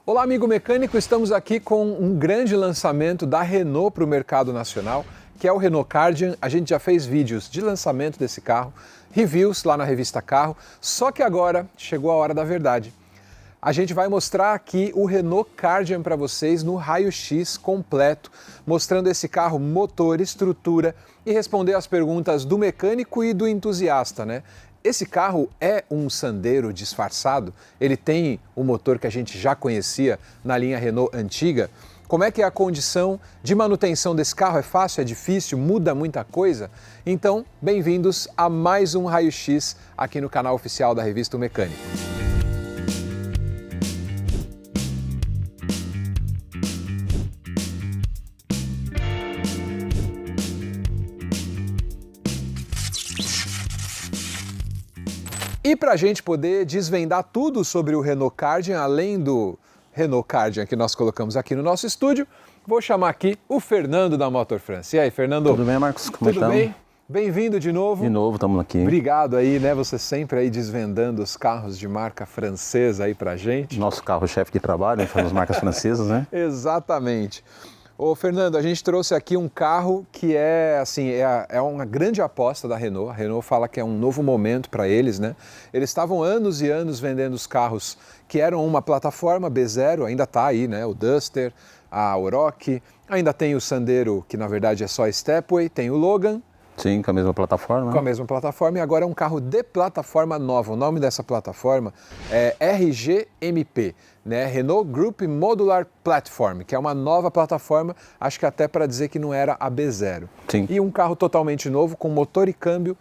Olá, amigo mecânico, estamos aqui com um grande lançamento da Renault para o mercado nacional, que é o Renault Kardian. A gente já fez vídeos de lançamento desse carro, reviews lá na revista Carro, só que agora chegou a hora da verdade. A gente vai mostrar aqui o Renault Kardian para vocês no raio-x completo, mostrando esse carro, motor, estrutura e responder as perguntas do mecânico e do entusiasta, né? Esse carro é um Sandero disfarçado? Ele tem o motor que a gente já conhecia na linha Renault antiga? Como é que é a condição de manutenção desse carro? É fácil, é difícil, muda muita coisa? Então, bem-vindos a mais um raio-x aqui no canal oficial da revista O Mecânico. E para a gente poder desvendar tudo sobre o Renault Kardian, além do Renault Kardian que nós colocamos aqui no nosso estúdio, vou chamar aqui o Fernando da Motor France. E aí, Fernando? Tudo bem, Marcos? Como Tudo bem? Bem-vindo de novo. De novo, estamos aqui. Obrigado aí, né? Você sempre aí desvendando os carros de marca francesa aí pra gente. Nosso carro-chefe de trabalho, né? As marcas francesas, né? Exatamente. Ô, Fernando, a gente trouxe aqui um carro que é, assim, é uma grande aposta da Renault. A Renault fala que é um novo momento para eles, né? Eles estavam anos e anos vendendo os carros que eram uma plataforma B0, ainda está aí, né? O Duster, a Oroch, ainda tem o Sandero, que na verdade é só Stepway, tem o Logan. Sim, com a mesma plataforma. Com a mesma plataforma, e agora é um carro de plataforma nova. O nome dessa plataforma é RGMP, né? Renault Group Modular Platform, que é uma nova plataforma, acho que até para dizer que não era a B0. Sim. E um carro totalmente novo, com motor e câmbio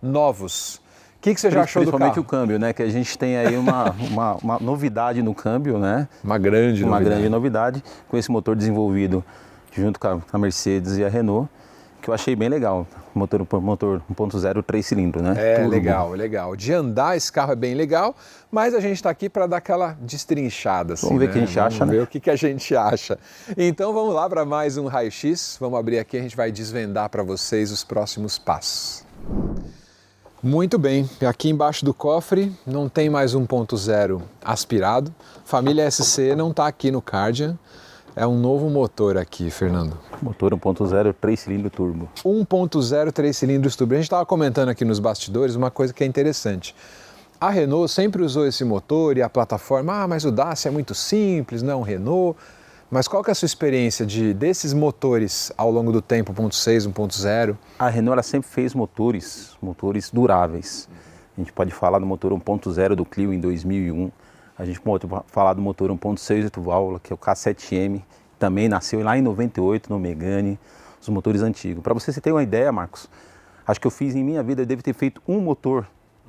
novos. O que você já achou do carro? Principalmente o câmbio, né? Que a gente tem aí uma novidade no câmbio, né? Uma grande novidade com esse motor desenvolvido junto com a Mercedes e a Renault, que eu achei bem legal. Motor 1.0, 3 cilindros, né? É, Turbo. legal. De andar, esse carro é bem legal, mas a gente está aqui para dar aquela destrinchada. Assim, vamos ver o que a gente acha, Vamos né? ver o que a gente acha. Então vamos lá para mais um raio-x. Vamos abrir aqui, a gente vai desvendar para vocês os próximos passos. Muito bem, aqui embaixo do cofre não tem mais 1.0 aspirado. Família SC não está aqui no Kardian. É um novo motor aqui, Fernando. Motor 1.0, 3 cilindros turbo. 1.0, 3 cilindros turbo. A gente estava comentando aqui nos bastidores uma coisa que é interessante. A Renault sempre usou esse motor e a plataforma, mas o Dacia é muito simples, não é um Renault. Mas qual que é a sua experiência desses motores ao longo do tempo, 1.6, 1.0? A Renault ela sempre fez motores duráveis. A gente pode falar do motor 1.0 do Clio em 2001. A gente pode falar do motor 1.6 válvula, que é o K7M, também nasceu lá em 98 no Megane, os motores antigos. Para você ter uma ideia, Marcos, acho que eu fiz em minha vida, eu devo ter feito um motor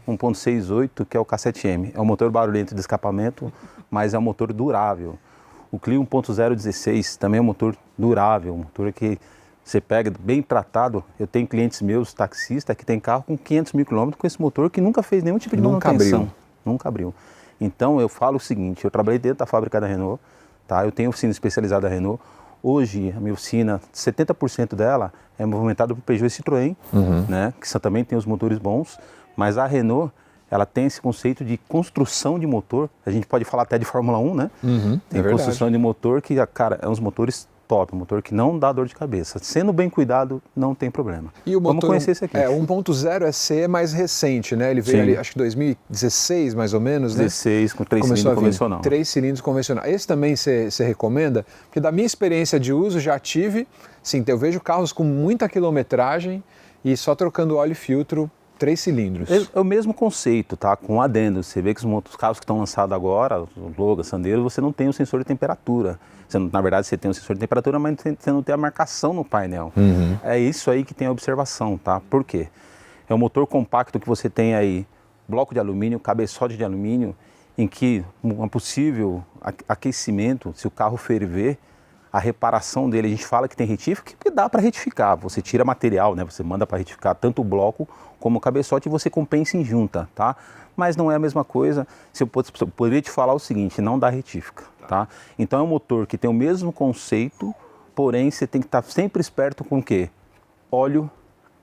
1.68, que é o K7M. É um motor barulhento de escapamento, mas é um motor durável. O Clio 1.016 também é um motor durável, um motor que você pega bem tratado. Eu tenho clientes meus, taxistas, que tem carro com 500 mil quilômetros com esse motor que nunca fez nenhum tipo de manutenção. Nunca abriu. Então eu falo o seguinte, eu trabalhei dentro da fábrica da Renault, tá? Eu tenho oficina especializada da Renault. Hoje a minha oficina, 70% dela é movimentada por Peugeot e Citroën, né? Que também tem os motores bons, mas a Renault, ela tem esse conceito de construção de motor, a gente pode falar até de Fórmula 1, né? Tem construção de motor que, cara, é uns motores top, um motor que não dá dor de cabeça. Sendo bem cuidado, não tem problema. E o motor, vamos conhecer esse aqui. 1.0 SC é mais recente, né? Ele veio ali, acho que 2016, mais ou menos, né? 16, com 3 cilindros convencional. 3 cilindros convencional. Esse também você recomenda? Porque da minha experiência de uso, já tive, sim, eu vejo carros com muita quilometragem e só trocando óleo e filtro, 3 cilindros. É o mesmo conceito, tá? Com adendo. Você vê que os carros que estão lançados agora, o Logan, Sandero, você não tem o sensor de temperatura. Na verdade, você tem o sensor de temperatura, mas você não tem a marcação no painel. É isso aí que tem a observação, tá? Por quê? É um motor compacto que você tem aí, bloco de alumínio, cabeçote de alumínio, em que um possível aquecimento, se o carro ferver, a reparação dele, a gente fala que tem retífico, que dá para retificar. Você tira material, né? Você manda para retificar tanto o bloco como o cabeçote e você compensa em junta, tá? Mas não é a mesma coisa. Eu poderia te falar o seguinte, não dá retífica, tá? Então é um motor que tem o mesmo conceito, porém você tem que estar sempre esperto com o quê? Óleo,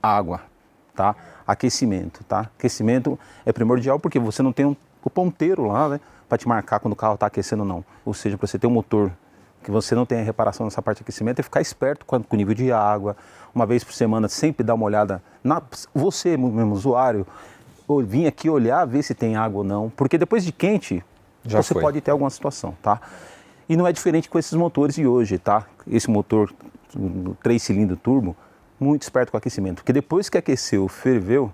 água, tá? Aquecimento, tá? Aquecimento é primordial porque você não tem o ponteiro lá, né? para te marcar quando o carro está aquecendo ou não. Ou seja, para você ter um motor que você não tenha reparação nessa parte de aquecimento, é ficar esperto com o nível de água. Uma vez por semana, sempre dar uma olhada, você mesmo, usuário, vir aqui olhar, ver se tem água ou não. Porque depois de quente, você pode ter alguma situação, tá? E não é diferente com esses motores de hoje, tá? Esse motor 3 cilindros turbo, muito esperto com o aquecimento. Porque depois que aqueceu, ferveu,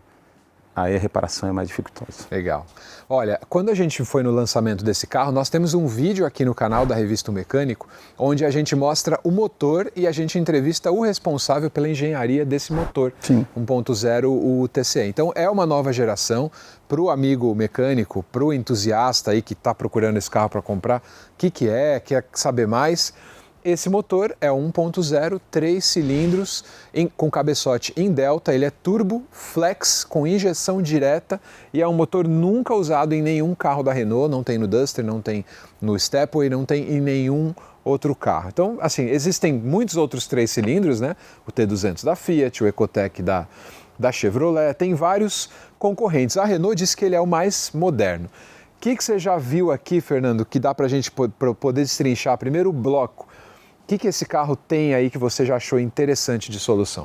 aí a reparação é mais dificultosa. Legal. Olha, quando a gente foi no lançamento desse carro, nós temos um vídeo aqui no canal da Revista O Mecânico, onde a gente mostra o motor e a gente entrevista o responsável pela engenharia desse motor, Sim. 1.0 o TCE. Então é uma nova geração. Para o amigo mecânico, para o entusiasta aí que está procurando esse carro para comprar, o que quer saber mais? Esse motor é 1.0, 3 cilindros, com cabeçote em delta, ele é turbo, flex, com injeção direta e é um motor nunca usado em nenhum carro da Renault, não tem no Duster, não tem no Stepway, não tem em nenhum outro carro. Então, assim, existem muitos outros 3 cilindros, né? O T200 da Fiat, o Ecotec da Chevrolet, tem vários concorrentes. A Renault diz que ele é o mais moderno. O que você já viu aqui, Fernando, que dá para a gente poder destrinchar primeiro o bloco? O que esse carro tem aí que você já achou interessante de solução?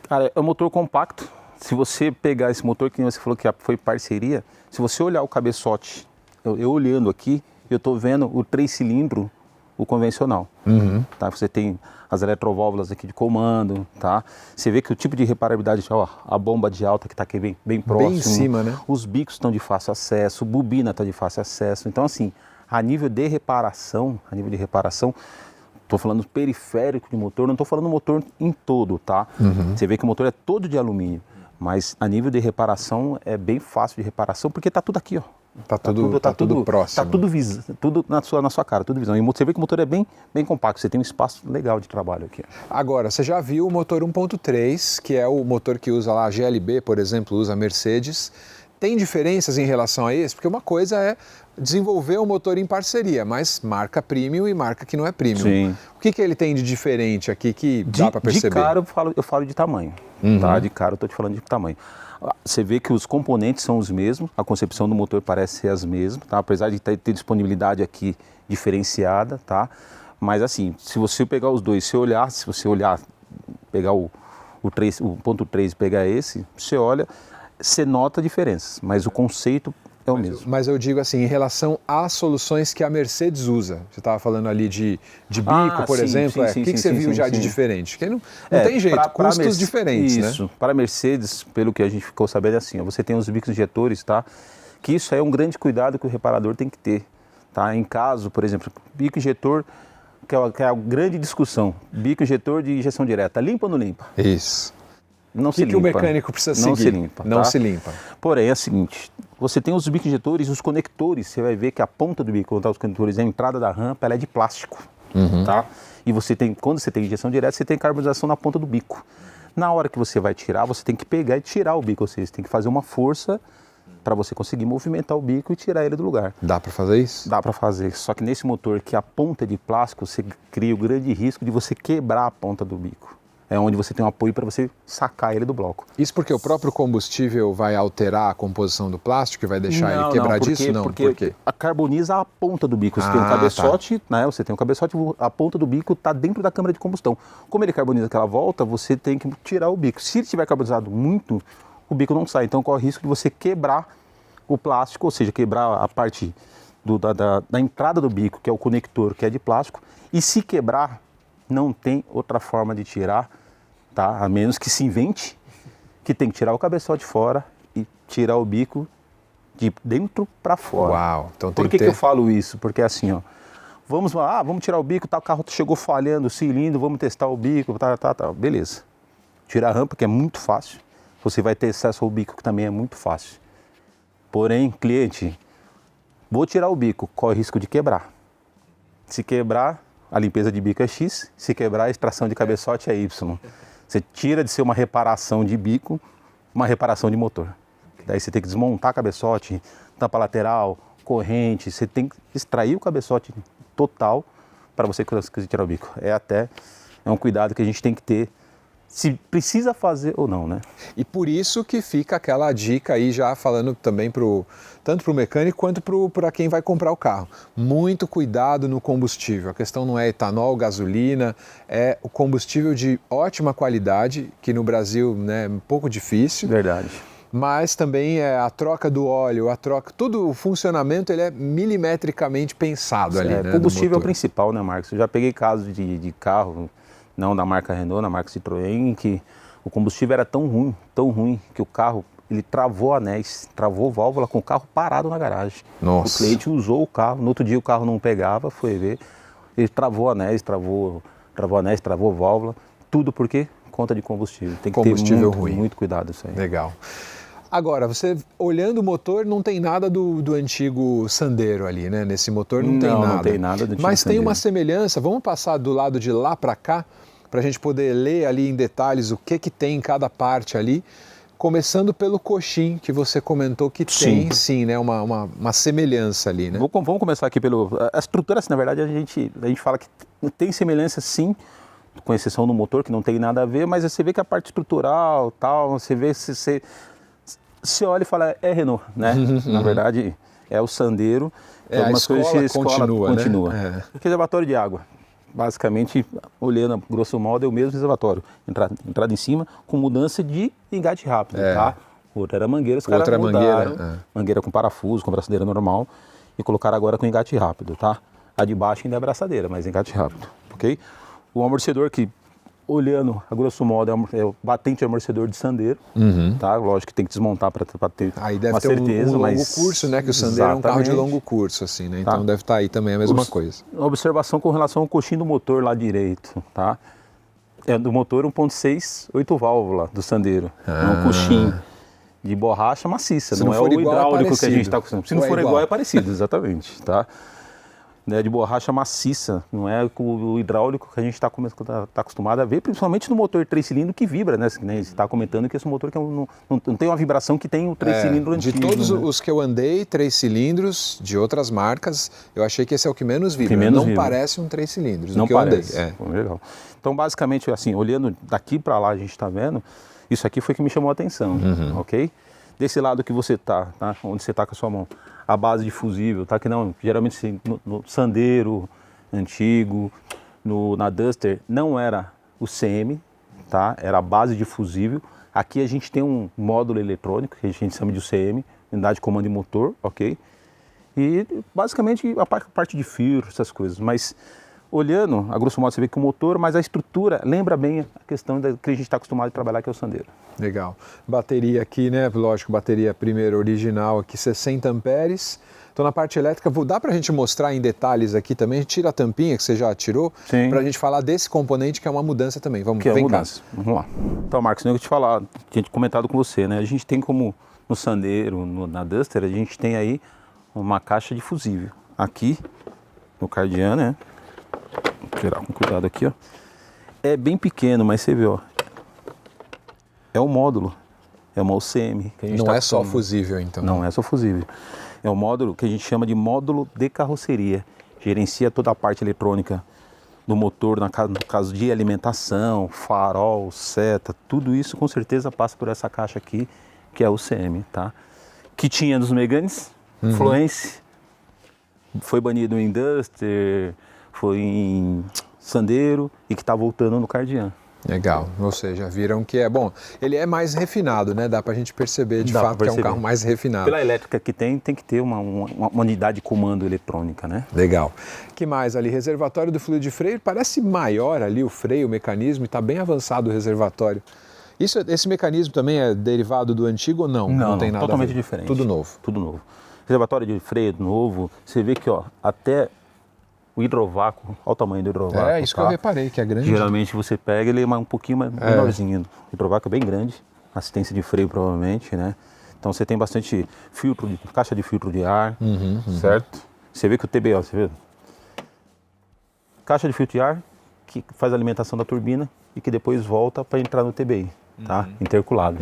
Cara, é um motor compacto. Se você pegar esse motor que você falou que foi parceria, se você olhar o cabeçote, eu olhando aqui, eu estou vendo o 3 cilindros, o convencional. Tá? Você tem as eletroválvulas aqui de comando, tá? Você vê que o tipo de reparabilidade, ó, a bomba de alta que está aqui bem próximo. Bem em cima, né? Os bicos estão de fácil acesso, bobina está de fácil acesso. Então, assim, a nível de reparação, estou falando periférico de motor, não estou falando motor em todo, tá? Você vê que o motor é todo de alumínio, mas a nível de reparação é bem fácil de reparação, porque está tudo aqui, ó. Tá tudo próximo. Tá tudo na sua cara, tudo visão. E você vê que o motor é bem compacto, você tem um espaço legal de trabalho aqui. Agora, você já viu o motor 1.3, que é o motor que usa lá a GLB, por exemplo, usa a Mercedes. Tem diferenças em relação a esse? Porque uma coisa é desenvolver um motor em parceria, mas marca premium e marca que não é premium. Sim. O que ele tem de diferente aqui que dá para perceber? De cara eu falo de tamanho, tá? De cara eu estou te falando de tamanho. Você vê que os componentes são os mesmos, a concepção do motor parece ser as mesmas, tá? Apesar de ter disponibilidade aqui diferenciada, tá? Mas assim, se você pegar os dois, se você olhar, pegar o 1.3 e pegar esse, você olha, você nota diferenças, mas o conceito é o mesmo. Mas eu digo assim, em relação às soluções que a Mercedes usa, você estava falando ali de bico, por exemplo, o que você viu já de diferente? Porque não tem jeito, custos diferentes, né? Isso, para a Mercedes, pelo que a gente ficou sabendo, é assim, ó, você tem os bicos injetores, tá? Que isso é um grande cuidado que o reparador tem que ter, tá? Em caso, por exemplo, bico injetor, que é a grande discussão, bico injetor de injeção direta, limpa ou não limpa? Isso. Não se limpa. O mecânico precisa seguir? Não se limpa. Não se limpa. Porém, é o seguinte, você tem os bicos injetores, os conectores, você vai ver que a ponta do bico, os conectores, a entrada da rampa, ela é de plástico, tá? E quando você tem injeção direta, você tem carbonização na ponta do bico. Na hora que você vai tirar, você tem que pegar e tirar o bico, ou seja, você tem que fazer uma força para você conseguir movimentar o bico e tirar ele do lugar. Dá para fazer isso? Dá para fazer, só que nesse motor que a ponta é de plástico, você cria o grande risco de você quebrar a ponta do bico. É onde você tem um apoio para você sacar ele do bloco. Isso porque o próprio combustível vai alterar a composição do plástico e vai deixar ele quebradiço? Não, porque carboniza a ponta do bico. Você tem um cabeçote, né? Você tem um cabeçote, a ponta do bico está dentro da câmara de combustão. Como ele carboniza aquela volta, você tem que tirar o bico. Se ele estiver carbonizado muito, o bico não sai. Então corre o risco de você quebrar o plástico, ou seja, quebrar a parte da entrada do bico, que é o conector, que é de plástico. E se quebrar, não tem outra forma de tirar, tá? A menos que se invente que tem que tirar o cabeçote fora e tirar o bico de dentro para fora. Uau! Então tem Por que eu falo isso? Porque assim, ó, vamos tirar o bico, tá, o carro chegou falhando, o cilindro, vamos testar o bico, tá, beleza. Tirar a rampa, que é muito fácil. Você vai ter acesso ao bico, que também é muito fácil. Porém, cliente, vou tirar o bico, corre risco de quebrar. Se quebrar, a limpeza de bico é X, se quebrar, a extração de cabeçote é Y. Você tira de ser uma reparação de bico, uma reparação de motor. Daí você tem que desmontar cabeçote, tampa lateral, corrente, você tem que extrair o cabeçote total para você conseguir tirar o bico. É um cuidado que a gente tem que ter se precisa fazer ou não, né? E por isso que fica aquela dica aí já falando também tanto para o mecânico quanto para quem vai comprar o carro. Muito cuidado no combustível. A questão não é etanol, gasolina, é o combustível de ótima qualidade, que no Brasil, né, é um pouco difícil. Verdade. Mas também é a troca do óleo, todo o funcionamento ele é milimetricamente pensado ali, né? Combustível é o principal, né, Marcos? Eu já peguei casos de carro, não da marca Renault, da marca Citroën, em que o combustível era tão ruim, que o carro ele travou anéis, travou válvula com o carro parado na garagem. Nossa. O cliente usou o carro, no outro dia o carro não pegava, foi ver, ele travou anéis, travou válvula, tudo porque conta de combustível. Tem que combustível ter muito cuidado isso aí. Legal. Agora, você olhando o motor, não tem nada do antigo Sandero ali, né? Nesse motor não tem nada. Não tem nada do antigo Mas tem Sandero. uma semelhança, vamos passar do lado de lá para cá, para a gente poder ler ali em detalhes o que tem em cada parte ali, começando pelo coxim, que você comentou que tem sim, né? Uma semelhança ali, né? Vamos começar aqui pelo... A estrutura, assim, na verdade, a gente fala que tem semelhança sim, com exceção do motor, que não tem nada a ver, mas você vê que a parte estrutural, tal, você vê, você olha e fala, é Renault, né? Na verdade, é o Sandero. A escola continua. Né? Reservatório de água. Basicamente, olhando grosso modo, é o mesmo reservatório. Entrada em cima, com mudança de engate rápido, tá? Outra era mangueira, os caras mudaram. Mangueira com parafuso, com braçadeira normal. E colocaram agora com engate rápido, tá? A de baixo ainda é braçadeira, mas engate rápido, ok? O amortecedor que, olhando a grosso modo, é o batente amortecedor de Sandero, tá? Lógico que tem que desmontar para ter aí deve uma ter certeza, um longo mas... curso, né? Que o Sandero é um carro de longo curso, assim, né? Então deve estar aí também a mesma coisa. Observação com relação ao coxinho do motor lá direito, tá? É do motor 1.6, 8 válvula do Sandero. É um coxinho de borracha maciça, não é o hidráulico que a gente está acostumado. Se não for igual, é parecido, exatamente, tá? De borracha maciça, não é o hidráulico que a gente está acostumado a ver, principalmente no motor 3 cilindros que vibra, né? Você está comentando que esse motor que não tem uma vibração que tem o 3 cilindros antigo. De todos, né? Os que eu andei, 3 cilindros de outras marcas, eu achei que esse é o que menos vibra. Parece um 3 cilindros, não que parece. eu andei. Legal. Então, basicamente, assim, olhando daqui para lá, a gente está vendo, isso aqui foi que me chamou a atenção, ok? Desse lado que você tá? Onde você está com a sua mão, a base de fusível, tá? Que não, geralmente no Sandero antigo, na Duster, não era o CM, tá? Era a base de fusível. Aqui a gente tem um módulo eletrônico, que a gente chama de UCM, unidade de comando e motor, ok? E basicamente a parte de fio, essas coisas, mas... Olhando, a grosso modo você vê que o motor, mas a estrutura lembra bem a questão que a gente está acostumado a trabalhar, que é o Sandero. Legal. Bateria aqui, né? Lógico, bateria primeira original aqui, 60 amperes. Então na parte elétrica, dá para a gente mostrar em detalhes aqui também? Tira a tampinha que você já tirou, para a gente falar desse componente que é uma mudança também. Vamos cá. Vamos lá. Então, Marcos, eu te falar, tinha comentado com você, né? A gente tem como no Sandero, na Duster, a gente tem aí uma caixa de fusível. Aqui, no Kardian, né? Vou tirar com cuidado aqui, ó. É bem pequeno, mas você vê, ó. É um módulo. É uma UCM. Que a gente não é só fusível, então. Não é só fusível. É um módulo que a gente chama de módulo de carroceria. Gerencia toda a parte eletrônica do motor, no caso de alimentação, farol, seta, tudo isso com certeza passa por essa caixa aqui, que é o UCM, tá? Que tinha nos Meganes, Fluence, foi banido em Duster, foi em Sandero e que está voltando no Kardian. Legal, ou seja, viram que é bom. Ele é mais refinado, né? Dá pra gente perceber de fato que é um carro mais refinado. Pela elétrica que tem que ter uma unidade de comando eletrônica, né? Legal. Que mais ali? Reservatório do fluido de freio, parece maior ali o freio, o mecanismo, e está bem avançado o reservatório. Esse mecanismo também é derivado do antigo ou não? Não tem nada totalmente a ver. Diferente. Tudo novo. Tudo novo. Reservatório de freio novo, você vê que ó, até o hidrovácuo, olha o tamanho do hidrovácuo. É, isso que eu reparei, que é grande. Geralmente você pega ele é um pouquinho menorzinho. O hidrovácuo é bem grande, assistência de freio provavelmente, né? Então você tem bastante caixa de filtro de ar, certo? Você vê que o TBO, você vê? Caixa de filtro de ar que faz a alimentação da turbina e que depois volta para entrar no TBI, tá? Interculado.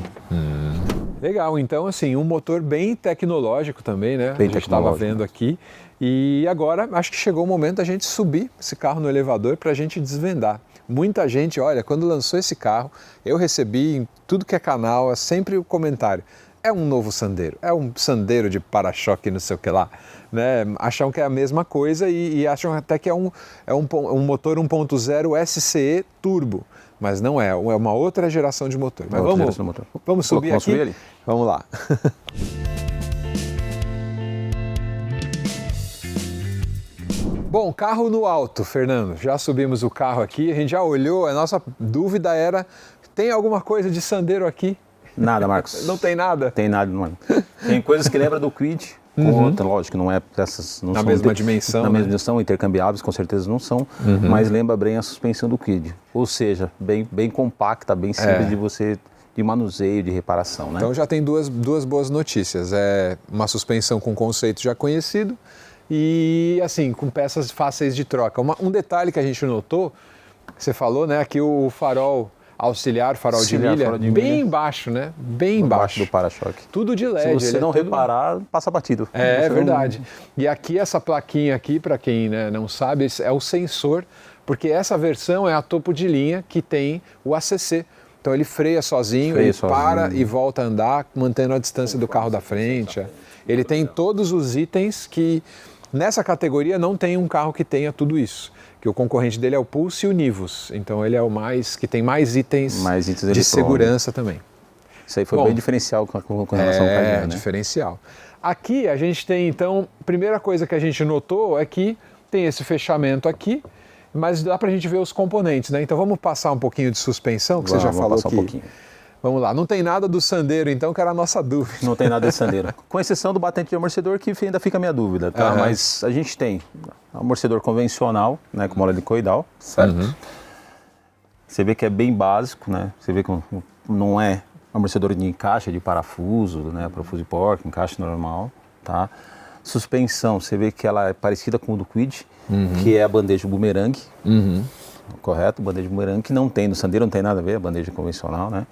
Legal, então assim, um motor bem tecnológico também, né? Bem a gente estava vendo aqui. E agora acho que chegou o momento da gente subir esse carro no elevador para a gente desvendar Muita gente, olha, quando lançou esse carro, eu recebi em tudo que é canal, é sempre o comentário. É um novo Sandero, é um Sandero de para-choque, não sei o que lá. Né? Acham que é a mesma coisa e acham até que é um motor 1.0 SCE turbo. Mas não é, é uma outra geração de motor. Mas vamos subir aqui? Subir ali? Vamos lá. Bom, carro no alto, Fernando. Já subimos o carro aqui, a gente já olhou, a nossa dúvida era, tem alguma coisa de Sandero aqui? Nada, Marcos. Não tem nada? Tem nada, mano. Tem coisas que lembram do Kwid, com outra, lógico, não é essas... Não na são mesma dimensão, na né? mesma dimensão, intercambiáveis, com certeza não são, mas lembra bem a suspensão do Kwid. Ou seja, bem compacta, bem simples de você... de manuseio, de reparação, né? Então já tem duas boas notícias. É uma suspensão com conceito já conhecido e, assim, com peças fáceis de troca. Um detalhe que a gente notou, você falou, né, aqui o farol auxiliar, farol de milha, bem embaixo, né? Bem embaixo do para-choque. Tudo de LED. Se você não reparar, passa batido. É verdade. E aqui essa plaquinha aqui, para quem, né, não sabe, é o sensor, porque essa versão é a topo de linha que tem o ACC. Então ele freia sozinho, para e volta a andar, mantendo a distância do carro da frente. Ele tem todos os itens que nessa categoria não tem um carro que tenha tudo isso. Que o concorrente dele é o Pulse e o Nivus. Então ele é o que tem mais itens de segurança também. Isso aí foi bem diferencial com relação ao Cardian, né? Diferencial. Aqui a gente tem, então, a primeira coisa que a gente notou é que tem esse fechamento aqui, mas dá pra gente ver os componentes, né? Então vamos passar um pouquinho de suspensão, que você já falou aqui. Um pouquinho. Vamos lá, não tem nada do Sandero então, que era a nossa dúvida. Não tem nada de Sandero. Com exceção do batente de amortecedor, que ainda fica a minha dúvida, tá? Mas a gente tem amortecedor convencional, né, com mola helicoidal, certo? Você vê que é bem básico, né? Você vê que não é amortecedor de encaixe, de parafuso, né? Parafuso de porca, encaixe normal, tá? Suspensão, você vê que ela é parecida com o do Kwid, que é a bandeja bumerangue, correto? Bandeja bumerangue, que não tem no Sandero, não tem nada a ver, a bandeja convencional, né?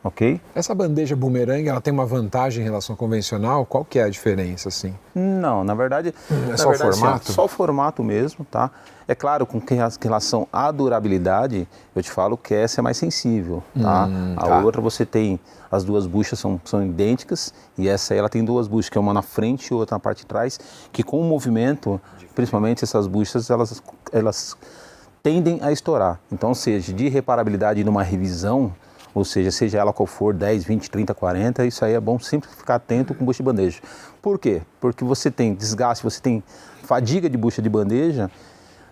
Ok? Essa bandeja bumerangue, ela tem uma vantagem em relação ao convencional? Qual que é a diferença, assim? Não, na verdade... É só o formato? Só o formato mesmo, tá? É claro, com relação à durabilidade, eu te falo que essa é mais sensível, tá? A outra você tem, as duas buchas são idênticas, e essa aí ela tem duas buchas, que é uma na frente e outra na parte de trás, que com o movimento, principalmente essas buchas, elas tendem a estourar. Então, ou seja, de reparabilidade numa revisão, ou seja ela qual for, 10, 20, 30, 40, isso aí é bom sempre ficar atento com bucha de bandeja. Por quê? Porque você tem desgaste, você tem fadiga de bucha de bandeja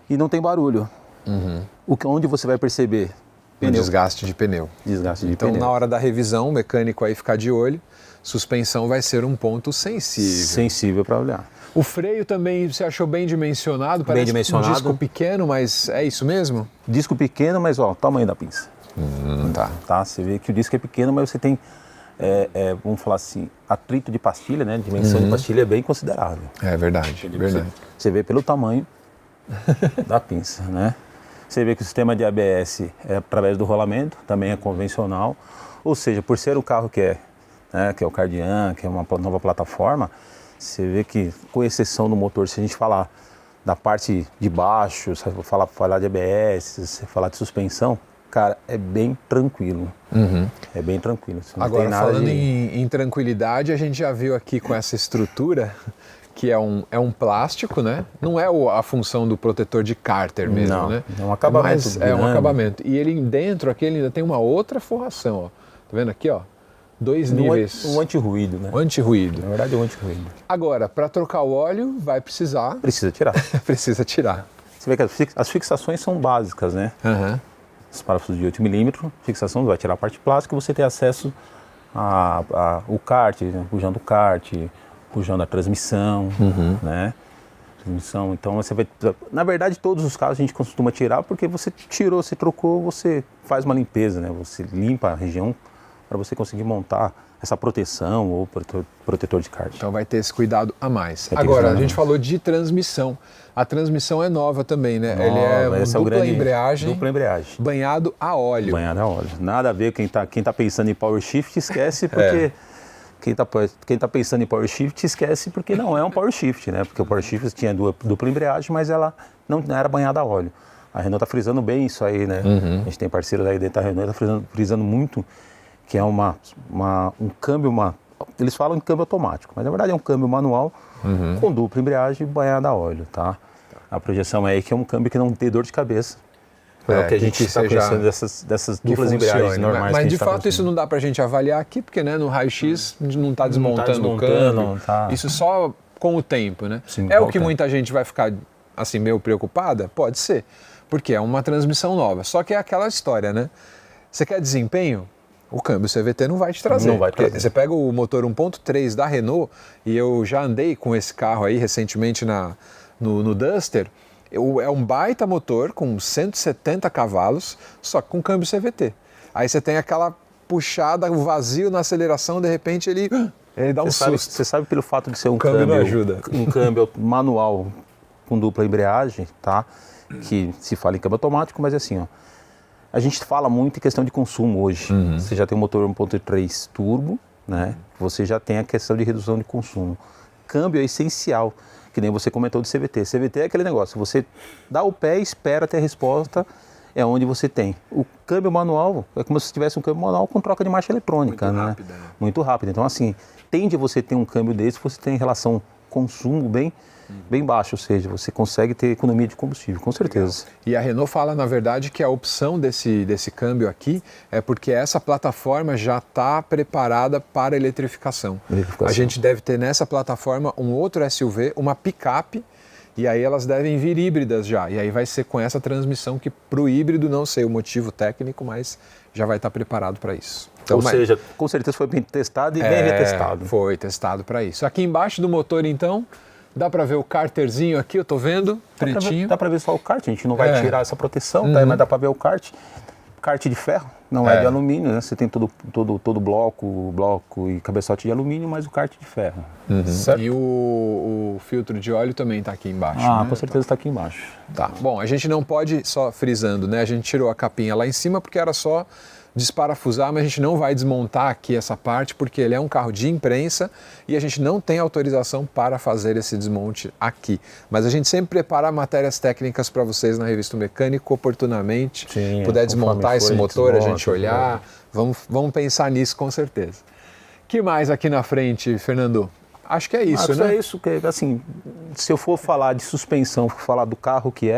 e não tem barulho. Onde você vai perceber? Pneu. Desgaste de pneu. Desgaste de pneu. Então, na hora da revisão, o mecânico aí ficar de olho, suspensão vai ser um ponto sensível. Sensível para olhar. O freio também você achou bem dimensionado? Parece bem dimensionado. Um disco pequeno, mas é isso mesmo? Disco pequeno, mas ó, o tamanho da pinça. Tá. Você vê que o disco é pequeno, mas você tem, vamos falar assim, atrito de pastilha, né? Dimensão de pastilha é bem considerável. É verdade, verdade. Você vê pelo tamanho da pinça, né? Você vê que o sistema de ABS é através do rolamento, também é convencional. Ou seja, por ser o carro que é o Cardian, que é uma nova plataforma, você vê que, com exceção do motor, se a gente falar da parte de baixo, se falar de ABS, se falar de suspensão, cara, é bem tranquilo. É bem tranquilo. Agora, falando em tranquilidade, a gente já viu aqui com essa estrutura, que é um plástico, né? Não é a função do protetor de cárter mesmo, não, né? É um acabamento. Mas é um acabamento. E ele dentro aqui ele ainda tem uma outra forração, ó. Tá vendo aqui, ó? 2 níveis. Um anti-ruído, né? Um anti-ruído. Na verdade é um anti-ruído. Agora, para trocar o óleo, vai precisar... Precisa tirar. Precisa tirar. Você vê que as fixações são básicas, né? Os parafusos de 8 milímetros, fixação, vai tirar a parte plástica e você tem acesso ao kart, né? Bujando o kart, bujando a transmissão, né? Transmissão, então você vai... Na verdade, todos os carros a gente costuma tirar porque você tirou, você trocou, você faz uma limpeza, né? Você limpa a região para você conseguir montar essa proteção ou protetor de kart. Então vai ter esse cuidado a mais. Agora, a gente falou de transmissão. A transmissão é nova também, né? Nova, ele é dupla embreagem, banhado a óleo. Banhado a óleo. Nada a ver, quem tá pensando em power shift esquece, porque quem tá pensando em power shift esquece porque não é um power shift, né? Porque o power shift tinha dupla embreagem, mas ela não era banhada a óleo. A Renault está frisando bem isso aí, né? A gente tem parceiro daí dentro da Renault, está frisando muito que é um câmbio, eles falam em câmbio automático, mas na verdade é um câmbio manual com dupla embreagem e banhada a óleo, tá? A projeção é aí que é um câmbio que não tem dor de cabeça. É o que a gente está pensando dessas duplas embreagens normais. Mas de fato isso não dá para a gente avaliar aqui, porque né, no raio-x a gente não está desmontando o câmbio. Isso só com o tempo, né? Sim, é o que muita gente vai ficar assim meio preocupada? Pode ser, porque é uma transmissão nova. Só que é aquela história, né? Você quer desempenho? O câmbio CVT não vai te trazer. Não vai trazer. Você pega o motor 1.3 da Renault, e eu já andei com esse carro aí recentemente no Duster. É um baita motor com 170 cavalos, só que com câmbio CVT. Aí você tem aquela puxada, o vazio na aceleração, de repente ele dá um susto. Você sabe pelo fato de ser um câmbio não ajuda. Um câmbio manual com dupla embreagem, tá? Que se fala em câmbio automático, mas é assim, ó. A gente fala muito em questão de consumo hoje. Você já tem um motor 1.3 turbo, né? Você já tem a questão de redução de consumo. Câmbio é essencial. Que nem você comentou do CVT. CVT é aquele negócio, você dá o pé e espera ter a resposta, é onde você tem. O câmbio manual é como se tivesse um câmbio manual com troca de marcha eletrônica, né? Rápida, né? Muito rápido. Então, assim, tende a você ter um câmbio desse, você tem relação consumo bem baixo, ou seja, você consegue ter economia de combustível, com certeza. Legal. E a Renault fala, na verdade, que a opção desse câmbio aqui é porque essa plataforma já está preparada para eletrificação. A gente deve ter nessa plataforma um outro SUV, uma picape, e aí elas devem vir híbridas já. E aí vai ser com essa transmissão que para o híbrido, não sei o motivo técnico, mas já vai estar preparado para isso. Então, ou seja, com certeza foi bem testado e bem retestado. Foi testado para isso. Aqui embaixo do motor, então, dá para ver o cárterzinho aqui, eu tô vendo, pretinho. Dá para ver só o kart, a gente não vai tirar essa proteção, tá? Mas dá para ver o kart. Kart de ferro, não é de alumínio, né? Você tem todo bloco e cabeçote de alumínio, mas o kart de ferro. E o filtro de óleo também está aqui embaixo. Ah, né? Com certeza está aqui embaixo. Tá. Bom, a gente não pode, só frisando, né? A gente tirou a capinha lá em cima porque era só desparafusar, mas a gente não vai desmontar aqui essa parte porque ele é um carro de imprensa e a gente não tem autorização para fazer esse desmonte aqui. Mas a gente sempre prepara matérias técnicas para vocês na Revista Mecânico oportunamente. Sim, puder desmontar esse motor, a gente olhar. Vamos pensar nisso com certeza. Que mais aqui na frente, Fernando? Acho que é isso, né? É isso, que assim, se eu for falar de suspensão, falar do carro que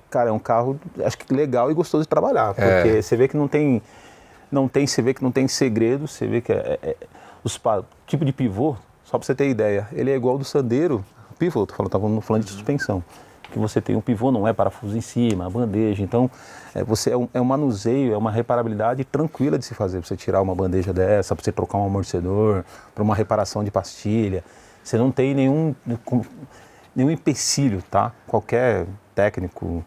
cara, é um carro, acho que legal e gostoso de trabalhar, porque você vê que não tem segredo, você vê que tipo de pivô, só para você ter ideia, ele é igual ao do Sandero, pivô, estava falando de suspensão, que você tem um pivô, não é parafuso em cima, a bandeja, então é um manuseio, é uma reparabilidade tranquila de se fazer, para você tirar uma bandeja dessa, para você trocar um amortecedor, para uma reparação de pastilha, você não tem nenhum empecilho, tá? Qualquer técnico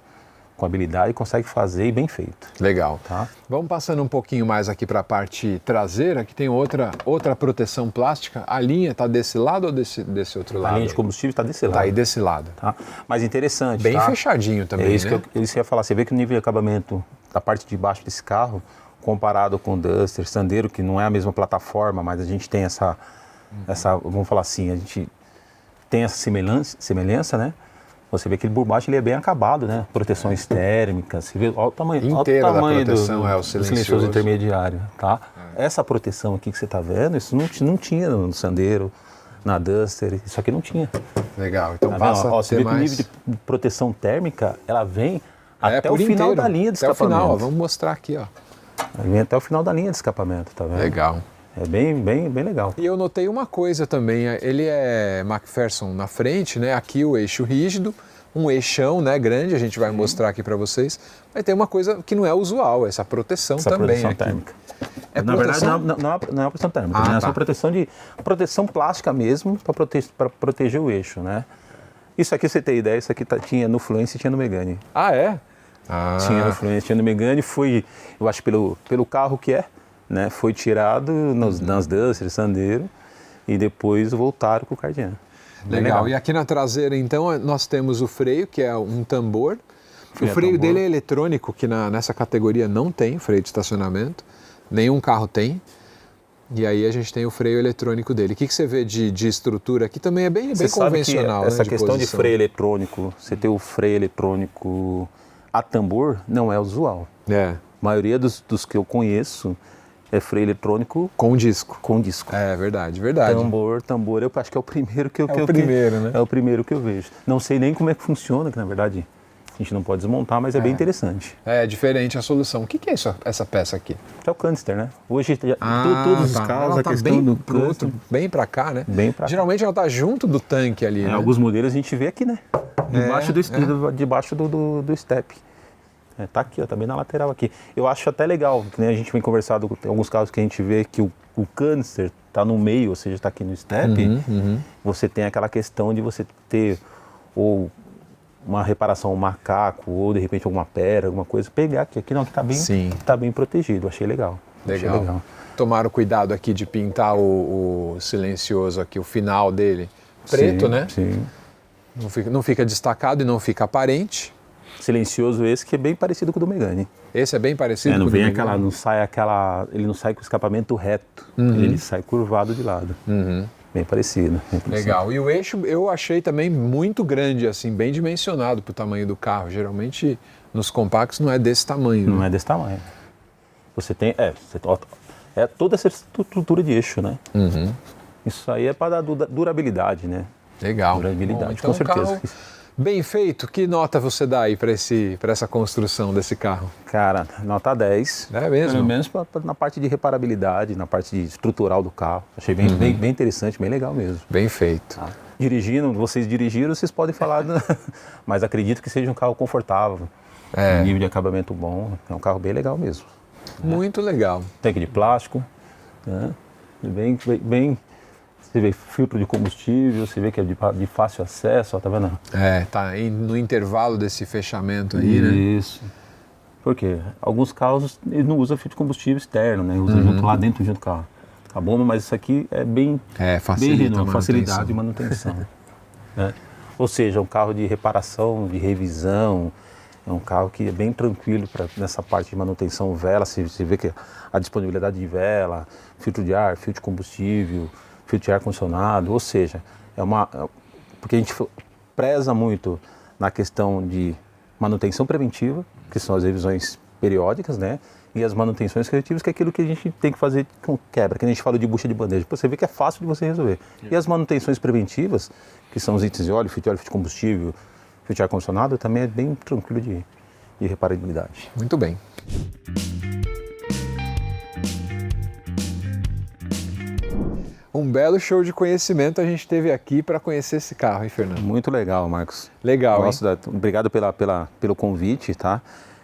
com habilidade consegue fazer e bem feito. Legal. Tá? Vamos passando um pouquinho mais aqui para a parte traseira, que tem outra proteção plástica. A linha está desse lado ou desse outro lado? A linha de combustível está desse lado. Está aí desse lado. Tá? Mas interessante, bem fechadinho também, é isso, né? que eu ia falar. Você vê que o nível de acabamento da parte de baixo desse carro, comparado com o Duster, Sandero, que não é a mesma plataforma, mas a gente tem essa vamos falar assim, a gente tem essa semelhança, né? Você vê que ele por baixo ele é bem acabado, né? Proteções térmicas, você vê olha o tamanho inteira da tamanho proteção do silencioso intermediário, tá? Essa proteção aqui que você está vendo, isso não tinha no Sandero, na Duster, isso aqui não tinha. Legal, então tá passa a você ter vê que o nível de proteção térmica, ela vem até o final da linha de escapamento. Até o final, ó, vamos mostrar aqui, ó. Ela vem até o final da linha de escapamento, tá vendo? Legal. É bem legal. E eu notei uma coisa também, ele é McPherson na frente, né? Aqui o eixo rígido, um eixão, né, grande, a gente vai mostrar aqui para vocês. Mas tem uma coisa que não é usual, essa proteção também. Proteção aqui. térmica. Na verdade, não é uma proteção térmica, né? É só proteção plástica mesmo para proteger o eixo, né? Isso aqui, você tem ideia, isso aqui tinha no Fluence e tinha no Megane. Ah, é? Tinha no Fluence, tinha no Megane, eu acho pelo carro que né? Foi tirado nas Duster, Sandero, e depois voltaram com o Cardian. Legal. E aqui na traseira, então, nós temos o freio, que é um tambor. O freio dele é eletrônico, que nessa categoria não tem freio de estacionamento. Nenhum carro tem. E aí a gente tem o freio eletrônico dele. O que você vê de estrutura aqui também é bem Você sabe convencional, que essa né, questão de posição. freio eletrônico, você ter o freio eletrônico a tambor, não é usual. É, A maioria dos que eu conheço é freio eletrônico com disco. com disco. É verdade, verdade. Tambor, eu acho que é o primeiro que eu o primeiro, né? É o primeiro que eu vejo. Não sei nem como é que funciona, que na verdade a gente não pode desmontar, mas é bem interessante. É diferente a solução. O que é isso, essa peça aqui? É o canister, né? Hoje todos os carros, Ela a tá questão bem do pro outro, bem para cá, né? Bem pra cá. Geralmente ela tá junto do tanque ali, né? Alguns modelos a gente vê aqui, né? Debaixo do step. Tá aqui, ó, tá bem na lateral aqui. Eu acho até legal, que nem a gente vem conversado com alguns carros que a gente vê que o canister tá no meio, ou seja, tá aqui no step. Você tem aquela questão de você ter ou uma reparação, um macaco, ou de repente alguma pedra, alguma coisa, pegar aqui. Aqui não, aqui tá bem protegido. Achei legal. Legal. Achei legal. Tomaram cuidado aqui de pintar o silencioso aqui, o final dele, preto, Sim, né? Sim. Não fica destacado e não fica aparente. Silencioso esse que é bem parecido com o do Megane. Esse é bem parecido Não com o vem do aquela, Megane? ele não sai com o escapamento reto, ele sai curvado de lado. Bem parecido. Legal. E o eixo eu achei também muito grande, assim, bem dimensionado para o tamanho do carro. Geralmente nos compactos não é desse tamanho. Não né? é desse tamanho. Você tem, toda essa estrutura de eixo, né? Isso aí é para dar durabilidade, né? Legal. Durabilidade, Bom, então, com certeza. Carro bem feito. Que nota você dá aí para essa construção desse carro? Cara, nota 10. É mesmo? Pelo menos na parte de reparabilidade, na parte estrutural do carro. Achei bem interessante, bem legal mesmo. Bem feito. Dirigindo, vocês dirigiram, vocês podem falar, mas acredito que seja um carro confortável, um nível de acabamento bom, é um carro bem legal mesmo. Muito legal. Tanque de plástico, né? Bem, você vê filtro de combustível, você vê que é de fácil acesso, ó, tá vendo? Tá no intervalo desse fechamento aí, né? Isso. Por quê? Alguns carros eles não usam filtro de combustível externo, né? Usa junto lá dentro do carro. A bomba, mas isso aqui é bem facilita facilidade de manutenção. Né? Ou seja, um carro de reparação, de revisão, é um carro que é bem tranquilo nessa parte de manutenção, vela, você vê que a disponibilidade de vela, filtro de ar, filtro de combustível, filtro de ar-condicionado, ou seja, porque a gente preza muito na questão de manutenção preventiva, que são as revisões periódicas, né? E as manutenções corretivas, que é aquilo que a gente tem que fazer com quebra, que a gente fala de bucha de bandeja. Você vê que é fácil de você resolver. E as manutenções preventivas, que são os itens de óleo, filtro de combustível, filtro de ar-condicionado, também é bem tranquilo de reparabilidade. Muito bem. Um belo show de conhecimento a gente teve aqui para conhecer esse carro, hein, Fernando? Muito legal, Marcos. Legal, Obrigado pelo convite, tá?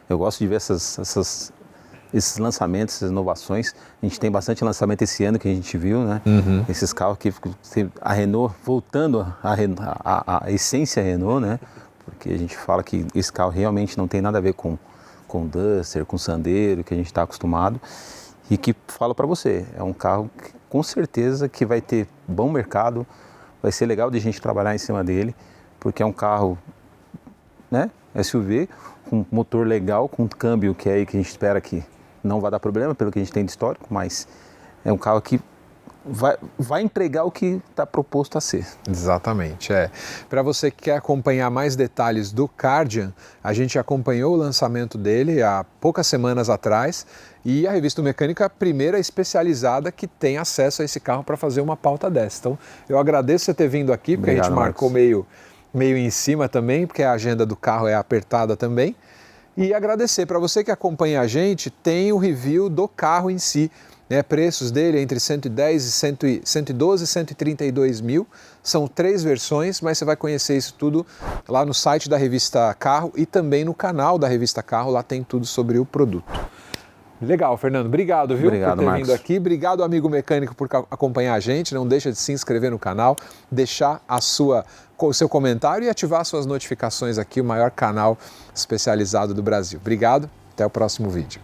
Eu gosto de ver esses lançamentos, essas inovações. A gente tem bastante lançamento esse ano que a gente viu, né? Esses carros que a Renault voltando à essência Renault, né? Porque a gente fala que esse carro realmente não tem nada a ver com Duster, com Sandero, que a gente está acostumado. E que falo para você, é um carro que, com certeza que vai ter bom mercado, vai ser legal de a gente trabalhar em cima dele, porque é um carro, né, SUV, com motor legal, com câmbio que é aí que a gente espera que não vai dar problema, pelo que a gente tem de histórico, mas é um carro que vai entregar o que está proposto a ser. Exatamente, Para você que quer acompanhar mais detalhes do Kardian, a gente acompanhou o lançamento dele há poucas semanas atrás e a Revista Mecânica, a primeira especializada que tem acesso a esse carro para fazer uma pauta dessa. Então, eu agradeço você ter vindo aqui, porque Obrigado, a gente marcou meio em cima também, porque a agenda do carro é apertada também. E agradecer para você que acompanha a gente, tem o review do carro em si. Preços dele entre 110 e 112 e 132 mil, são 3 versões, mas você vai conhecer isso tudo lá no site da Revista Carro e também no canal da Revista Carro, lá tem tudo sobre o produto. Legal, Fernando, obrigado, viu, Obrigado, por ter Marcos. vindo aqui, obrigado amigo mecânico por acompanhar a gente, não deixa de se inscrever no canal, deixar o seu comentário e ativar suas notificações aqui, o maior canal especializado do Brasil. Obrigado, até o próximo vídeo.